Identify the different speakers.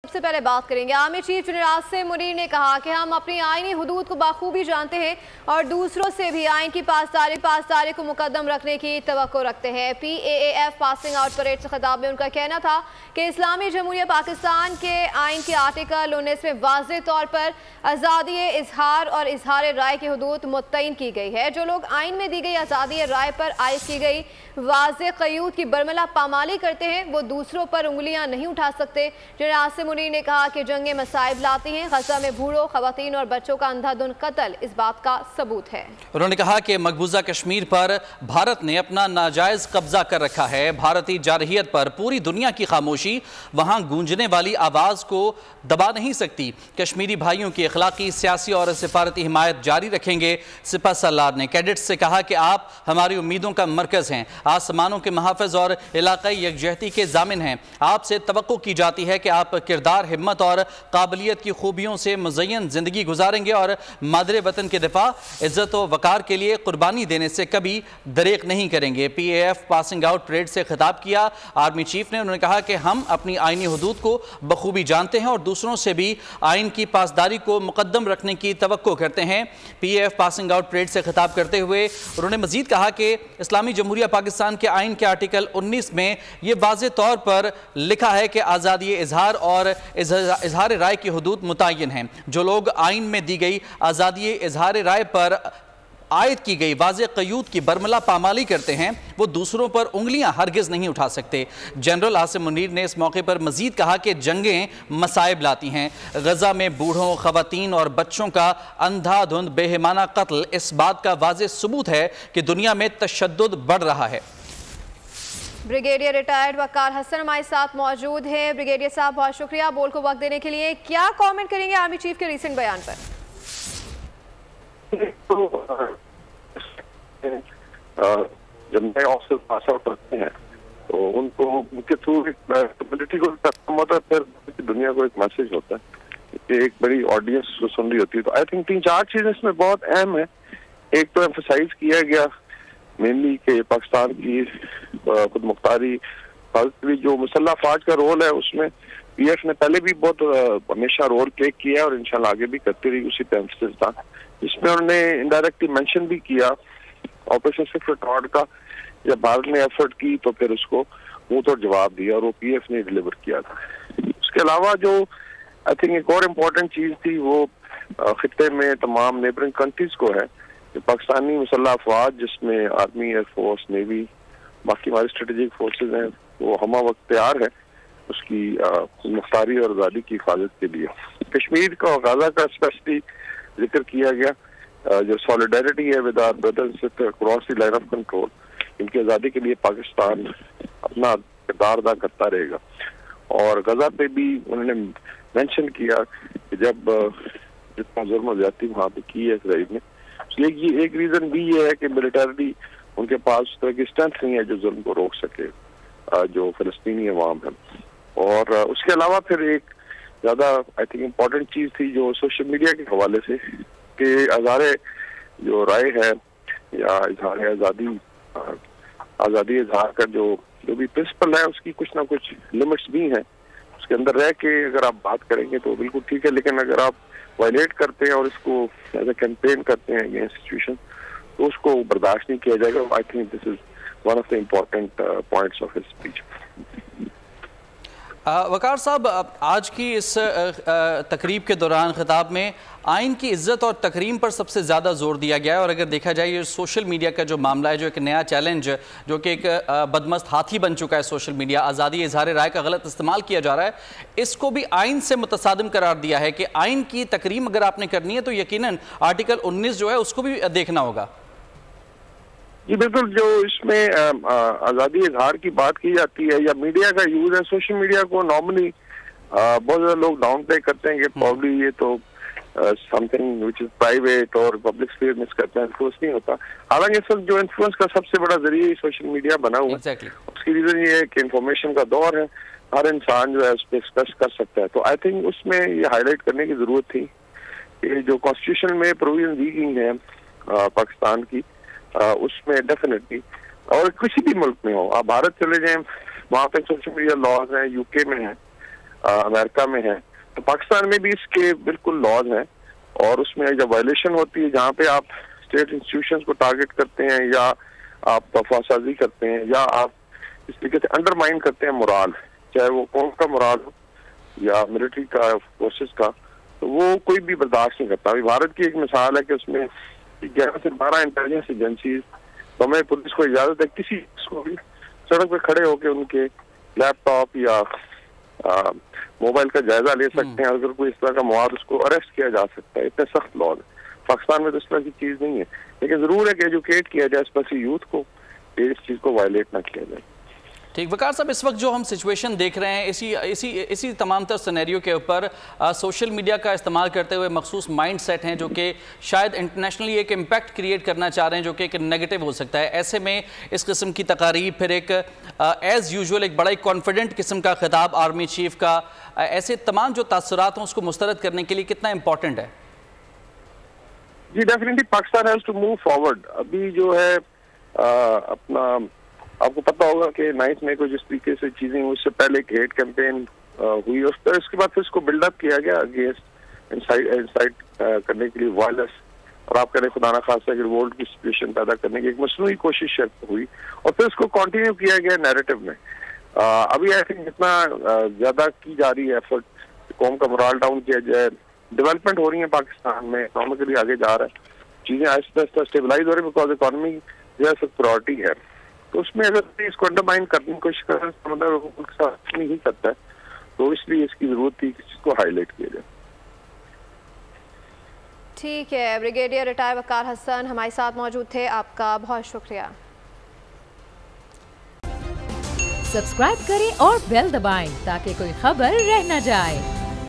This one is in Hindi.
Speaker 1: सबसे पहले बात करेंगे army chief general Asim Munir ने कहा कि हम अपनी आईनी हुदूद को बाखूबी जानते हैं और दूसरों से भी आइन की पासदारी को मुकद्दम रखने की तवक्को रखते हैं। PAAF पासिंग आउट परेड से खिताब में उनका कहना था कि इस्लामी जमहूरिया पाकिस्तान के आइन के आर्टिकल 19 में वाज़ेह तौर पर आज़ादी इजहार और इजहार राय की हुदूद मुतय्यन की गई है। जो लोग आइन में दी गई आज़ादी राय पर आयद की गई वाज़ेह क़यूद की बरमला पामाली करते हैं वो दूसरों पर उंगलियां नहीं उठा सकते। जनरल आसिम मुनीर ने कहा कि जंगें मसाइब लाती हैं। गजा में बूढ़ों, खवातीन और बच्चों का अंधाधुंध कत्ल इस बात का सबूत है। उन्होंने
Speaker 2: कहा कि मकबूजा कश्मीर पर भारत ने अपना नाजायज कब्जा कर रखा है। भारतीय जारहियत पर पूरी दुनिया की खामोशी वहां गूंजने वाली आवाज को दबा नहीं सकती। कश्मीरी भाइयों की अखलाकी, सियासी और सिफारती हिमायत जारी रखेंगे। सिपह सलार ने कैडेट्स से कहा कि आप हमारी उम्मीदों का मरकज हैं, आसमानों के महाफिज और इलाकाई यकजहती के जामिन हैं। आपसे तवक्को की जाती है कि आप किरदार, हिम्मत और काबिलियत की खूबियों से मुज़य्यन ज़िंदगी गुजारेंगे और मादरे वतन के दिफा, इज़्ज़त व वक़ार के लिए कुर्बानी देने से कभी दरेक नहीं करेंगे। PAF पासिंग आउट परेड से खिताब किया आर्मी चीफ ने। उन्होंने कहा कि हम अपनी आइनी हुदूद को बखूबी जानते हैं और दूसरों से भी आइन की पासदारी को मुकद्दम रखने की तवक्को करते हैं। PAF पासिंग आउट परेड से खिताब करते हुए उन्होंने मजीद कहा कि इस्लामी जमहूरिया पाकिस्तान के आइन के आर्टिकल 19 में यह वाज़ेह तौर पर लिखा है कि आज़ादी इजहार और इजहार राय की हुदूद मुतय्यन हैं। जो लोग आइन में दी गई आज़ादी इजहार राय पर आयद की गई वाज़ेह क़यूद की बरमला पामाली करते हैं वो दूसरों पर उंगलियां हरगिज़ नहीं उठा सकते। जनरल आसिम मुनीर ने इस मौके पर मजीद कहा कि जंगें मसाइब लाती हैं। गजा में बूढ़ों, खवातीन और बच्चों का अंधाधुंध बेहिमाना कत्ल इस बात का वाज़ेह सबूत है कि दुनिया में तशद्दुद बढ़ रहा है।
Speaker 1: ब्रिगेडियर रिटायर्ड वकार हसन हमारे साथ मौजूद हैं। ब्रिगेडियर साहब, बहुत शुक्रिया बोल को वक्त देने के लिए। क्या कमेंट करेंगे आर्मी चीफ के रिसेंट बयान पर?
Speaker 3: जब नए ऑफिसर पास आउट करते हैं तो उनको उनके थ्रू कम्युनिटी को पैगाम होता है, फिर दुनिया को एक मैसेज होता है, एक बड़ी ऑडियंस सुन रही होती है। तो आई थिंक 3-4 चीजें इसमें बहुत अहम है। एक तो एम्फसाइज किया गया मेनली कि पाकिस्तान की खुद मुख्तारी जो मुसल्लह फौज का रोल है उसमें PF ने पहले भी बहुत हमेशा रोल प्ले किया और इंशाल्लाह आगे भी करती रही, उसी पे एम्फसिस था। इसमें उन्होंने इनडायरेक्टली मेंशन भी किया ऑपरेशन स्विफ्ट रॉड का, जब भारत ने एफर्ट की तो फिर उसको मुंह तोड़ जवाब दिया और वो PF ने डिलीवर किया था। उसके अलावा जो आई थिंक एक और इम्पोर्टेंट चीज थी वो खित्ते में तमाम नेबरिंग कंट्रीज को है कि पाकिस्तानी मुसल्लह अफवाज जिसमें आर्मी, एयरफोर्स, नेवी, बाकी हमारी स्ट्रेटेजिक फोर्सेज हैं वो हमा वक्त तैयार है उसकी मुख्तारी और आज़ादी की हिफाजत के लिए। कश्मीर का और गाजा का स्पेशली जिक्र किया गया, जो सॉलिडारिटी है with our brothers across the line of control, इनकी आज़ादी के लिए पाकिस्तान अपना किरदार अदा करता रहेगा। और गजा पे भी उन्होंने मेंशन किया कि जब जितना जुर्म ज्यादती वहाँ पे की है इसराइल ने, ये एक रीजन भी ये है कि मिलिटरी उनके पास उस तरह की स्ट्रेंथ नहीं है जो जुल्म को रोक सके जो फिलिस्तीनी अवाम है। और उसके अलावा फिर एक ज्यादा आई थिंक इम्पोर्टेंट चीज थी जो सोशल मीडिया के हवाले से कि आज़ारे जो राय है या इजहार आज़ादी इजहार का जो भी प्रिंसिपल है उसकी कुछ ना कुछ लिमिट्स भी हैं। उसके अंदर रह के अगर आप बात करेंगे तो बिल्कुल ठीक है, लेकिन अगर आप वायलेट करते हैं और इसको एज ए कैंपेन करते हैं अगेंस्ट सिचुएशन तो उसको बर्दाश्त नहीं किया जाएगा। I think this is one of the important points of his speech.
Speaker 2: Waqar साहब, आज की इस तकरीब के दौरान खिताब में आइन की इज्जत और तकरीम पर सबसे ज़्यादा जोर दिया गया है। और अगर देखा जाए ये सोशल मीडिया का जो मामला है, जो एक नया चैलेंज जो कि एक बदमस्त हाथी बन चुका है सोशल मीडिया, आज़ादी इजहार राय का गलत इस्तेमाल किया जा रहा है, इसको भी आइन से मुतसादिम करार दिया है कि आइन की तकरीम अगर आपने करनी है तो यकीनन आर्टिकल 19 जो है उसको भी देखना होगा।
Speaker 3: जी बिल्कुल, जो इसमें आज़ादी इजहार की बात की जाती है या मीडिया का यूज है, सोशल मीडिया को नॉर्मली बहुत ज़्यादा लोग डाउन प्ले करते हैं कि प्रॉब्ली ये तो समथिंग विच इज प्राइवेट और पब्लिक स्फीयर में इसका इन्फ्लुएंस नहीं होता। हालांकि सर जो इन्फ्लुएंस का सबसे बड़ा जरिए सोशल मीडिया बना हुआ है। उसकी रीजन ये है कि इंफॉर्मेशन का दौर है, हर इंसान जो है उस पर एक्सप्रेस कर सकता है। तो आई थिंक उसमें ये हाईलाइट करने की जरूरत थी कि जो कॉन्स्टिट्यूशन में प्रोविजन दी गई है पाकिस्तान की, उसमें डेफिनेटली, और किसी भी मुल्क में हो, आप भारत चले जाएं वहाँ पे सोशल मीडिया लॉज हैं, UK में है, अमेरिका में है, तो पाकिस्तान में भी इसके बिल्कुल लॉज हैं। और उसमें जब वायलेशन होती है, जहाँ पे आप स्टेट इंस्टीट्यूशंस को टारगेट करते हैं या आप तफासाजी करते हैं या आप इस तरीके से अंडरमाइन करते हैं मोराल, चाहे वो कौम का मोराल हो या मिलिट्री का, फोर्सेस का, तो वो कोई भी बर्दाश्त नहीं करता। अभी भारत की एक मिसाल है कि उसमें 11 से 12 इंटेलिजेंस एजेंसीज, तो हमें पुलिस को इजाजत है किसी को भी सड़क पे खड़े होकर उनके लैपटॉप या मोबाइल का जायजा ले सकते हैं। अगर कोई इस तरह का मवाद, उसको अरेस्ट किया जा सकता है। इतने सख्त लॉ है। पाकिस्तान में तो इस तरह की चीज नहीं है, लेकिन जरूर है कि एजुकेट किया जाए स्पेशली यूथ को, इस चीज को वायलेट ना किया जाए।
Speaker 2: ठीक, वकार साहब, इस वक्त जो हम सिचुएशन देख रहे हैं, इसी तमाम तर सिनेरियो के ऊपर सोशल मीडिया का इस्तेमाल करते हुए मखसूस माइंड सेट हैं जो कि शायद इंटरनेशनली एक इम्पैक्ट क्रिएट करना चाह रहे हैं जो कि एक नेगेटिव हो सकता है। ऐसे में इस किस्म की तकारीब, फिर एक एज़ यूजुअल एक बड़ा कॉन्फिडेंट किस्म का खिताब आर्मी चीफ का, ऐसे तमाम जो तासुरात हैं उसको मुस्तरद करने के लिए कितना इंपॉर्टेंट है?
Speaker 3: जी definitely Pakistan has to move forward. अभी जो है अपना, आपको पता होगा कि 9 मई को जिस तरीके से चीजें हुई, उससे पहले एक हेट कैंपेन हुई, उसके बाद फिर इसको बिल्डअप किया गया अगेंस्ट इंसाइट करने के लिए वायलेंस, और आप करें खुदा ना खास्ता कि रिवोल्ट की सिचुएशन पैदा करने की एक मसनूई कोशिश हुई, और फिर इसको कंटिन्यू किया गया नैरेटिव में। अभी आई थिंक जितना ज्यादा की जा रही है एफर्ट, कौम का मोरल डाउन किया जाए, डेवलपमेंट हो रही है पाकिस्तान में, इकोनॉमिकली आगे जा रहा है, चीजें आहिस्ता आहिस्ता स्टेबलाइज हो रही है, बिकॉज इकोनॉमी जो है सब प्रायोरिटी है। तो उसमें अगर इसको अंडरमाइन करने की कोशिश करें तो मतलब नहीं करता है, तो इसलिए इसकी जरूरत थी कि इसको हाईलाइट किया जाए।
Speaker 1: ठीक है, ब्रिगेडियर रिटायर वकार हसन हमारे साथ मौजूद थे, आपका बहुत शुक्रिया।
Speaker 4: सब्सक्राइब करें और बेल दबाएं ताकि कोई खबर रह न जाए।